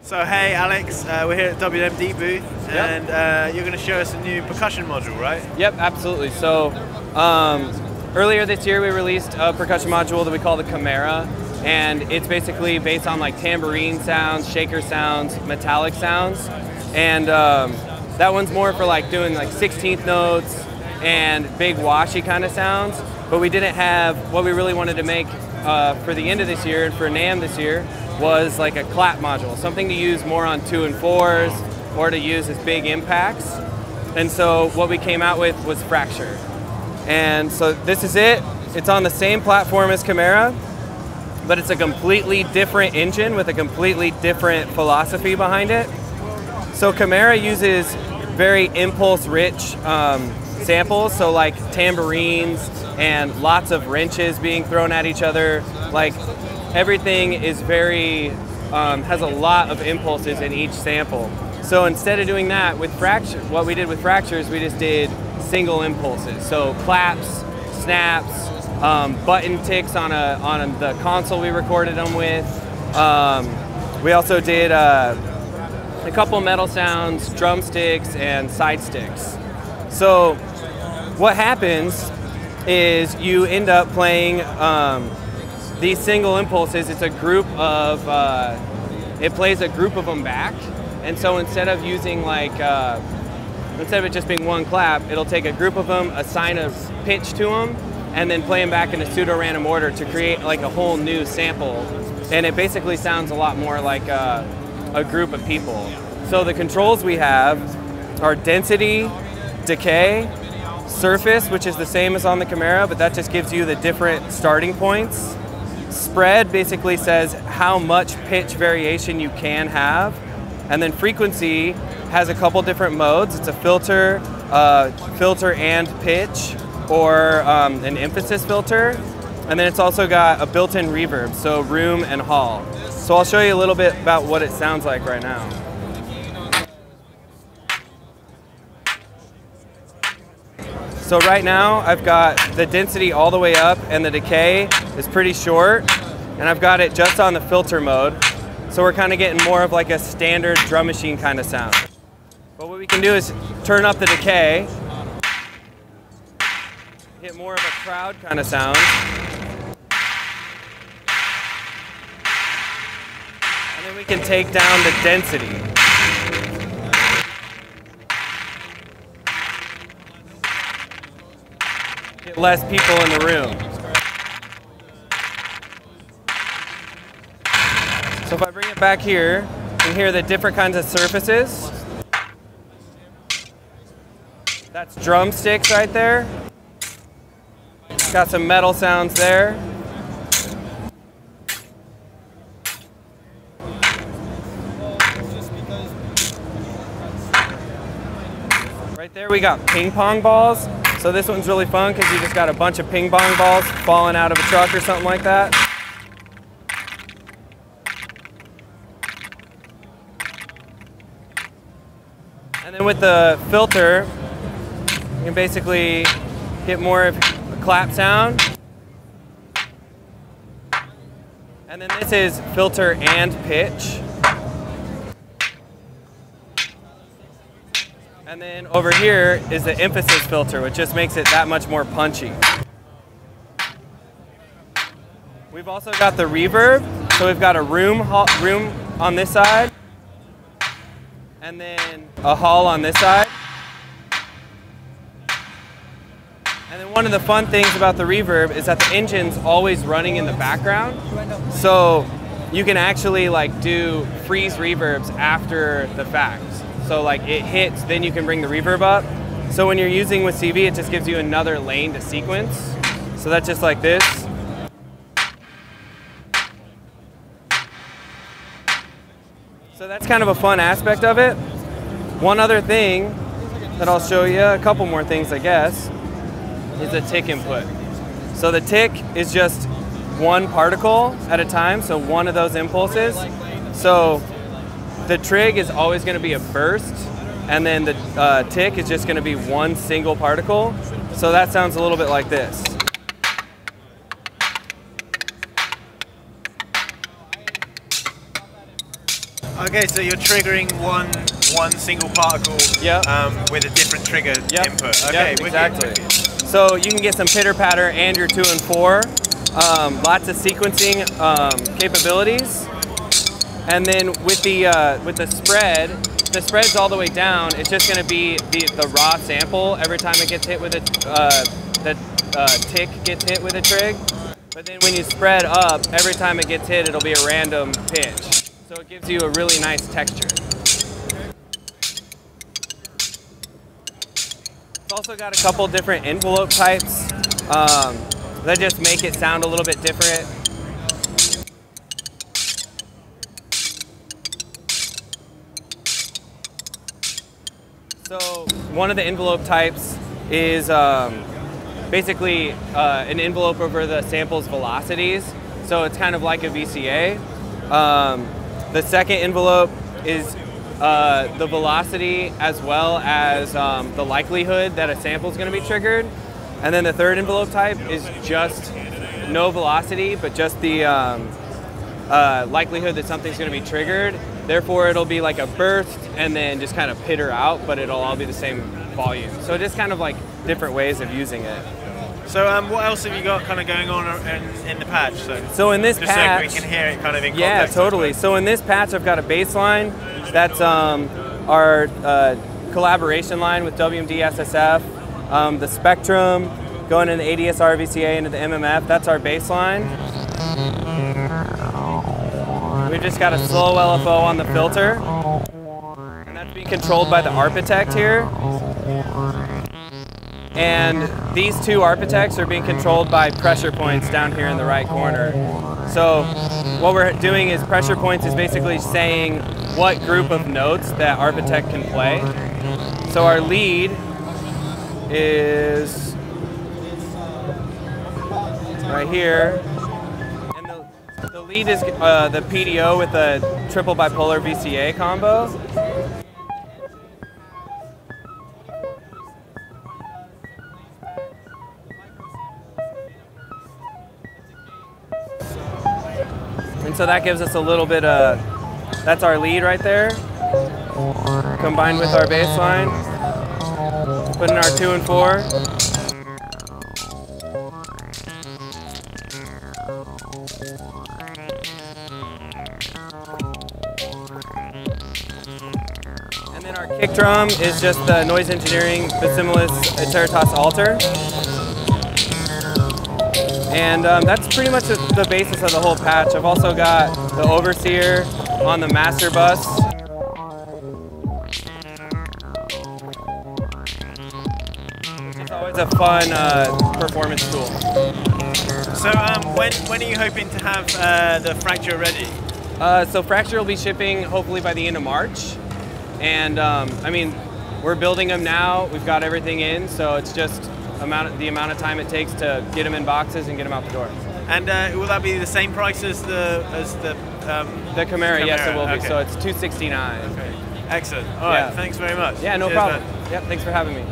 So hey Alex, we're here at WMD booth, and you're going to show us a new percussion module, right? Yep, absolutely. So earlier this year we released a percussion module that we call the Chimera, and it's basically based on like tambourine sounds, shaker sounds, metallic sounds, and that one's more for like doing like 16th notes and big washy kind of sounds. But we didn't have what we really wanted to make for the end of this year and for Namm this year was like a clap module, something to use more on 2 and 4s or to use as big impacts. And so what we came out with was Facture. And so this is it. It's on the same platform as Chimera, but it's a completely different engine with a completely different philosophy behind it. So Chimera uses very impulse-rich samples, so like tambourines and lots of wrenches being thrown at each other. Like everything is very, has a lot of impulses in each sample. So instead of doing that with Facture, what we did with Facture is we just did single impulses. So claps, snaps, button ticks on the console we recorded them with. We also did a couple metal sounds, drumsticks, and side sticks. So what happens is you end up playing these single impulses. It's a group of, it plays a group of them back. And so instead of using like, instead of it just being one clap, it'll take a group of them, assign a pitch to them, and then play them back in a pseudo-random order to create like a whole new sample. And it basically sounds a lot more like a group of people. So the controls we have are density, decay, surface, which is the same as on the Chimera, but that just gives you the different starting points. Spread basically says how much pitch variation you can have. And then frequency has a couple different modes. It's a filter, filter and pitch, or an emphasis filter. And then it's also got a built-in reverb, so room and hall. So I'll show you a little bit about what it sounds like right now. So right now I've got the density all the way up and the decay is pretty short, and I've got it just on the filter mode. So we're kind of getting more of like a standard drum machine kind of sound. But what we can do is turn up the decay, get more of a crowd kind of sound. And then we can take down the density. Get less people in the room. So if I bring it back here, you can hear the different kinds of surfaces. That's drumsticks right there. Got some metal sounds there. Right there we got ping pong balls. So this one's really fun because you just got a bunch of ping pong balls falling out of a truck or something like that. And then with the filter, you can basically get more of a clap sound. And then this is filter and pitch. And then over here is the emphasis filter, which just makes it that much more punchy. We've also got the reverb. So we've got a room on this side, and then a hall on this side. And then one of the fun things about the reverb is that the engine's always running in the background. So you can actually like do freeze reverbs after the fact. So like it hits, then you can bring the reverb up. So when you're using with CV, it just gives you another lane to sequence. So that's just like this. So that's kind of a fun aspect of it. One other thing that I'll show you, a couple more things I guess, is the tick input. So the tick is just one particle at a time, so one of those impulses. So the trig is always going to be a burst, and then the tick is just going to be one single particle. So that sounds a little bit like this. Okay, so you're triggering one single particle with a different trigger input. Okay, exactly. So you can get some pitter patter and your 2 and 4. Lots of sequencing capabilities. And then with the spread's all the way down. It's just going to be the raw sample every time it gets hit with the tick gets hit with a trig. But then when you spread up, every time it gets hit, it'll be a random pitch. So it gives you a really nice texture. It's also got a couple different envelope types that just make it sound a little bit different. So one of the envelope types is basically an envelope over the sample's velocities. So it's kind of like a VCA. The second envelope is the velocity as well as the likelihood that a sample is going to be triggered. And then the third envelope type is just no velocity, but just the likelihood that something's going to be triggered. Therefore, it'll be like a burst and then just kind of pitter out, but it'll all be the same volume. So just kind of like different ways of using it. So what else have you got kind of going on in the patch? So in this patch, so we can hear it kind of in context. Yeah, totally. So in this patch, I've got a bass line. That's our collaboration line with WMD SSF. The Spectrum going in the ADSR VCA into the MMF. That's our bass line. We've just got a slow LFO on the filter. And that's being controlled by the architect here. And these two architects are being controlled by pressure points down here in the right corner. So what we're doing is pressure points is basically saying what group of notes that architect can play. So our lead is right here. And the lead is the PDO with a triple bipolar VCA combo. And so that gives us a little bit of, that's our lead right there, combined with our bass line. Put in our 2 and 4. And then our kick drum is just the Noise Engineering Facilis Iteritas Alter. And that's pretty much the basis of the whole patch. I've also got the Overseer on the master bus. It's always a fun performance tool. So when are you hoping to have the Facture ready? So Facture will be shipping hopefully by the end of March. And I mean, we're building them now. We've got everything in, so it's just the amount of time it takes to get them in boxes and get them out the door. And will that be the same price as the Chimera? Yes, it will be. Okay. So it's $269. Okay. Excellent. All right. Thanks very much. Yeah, no problem. Yep. Thanks for having me.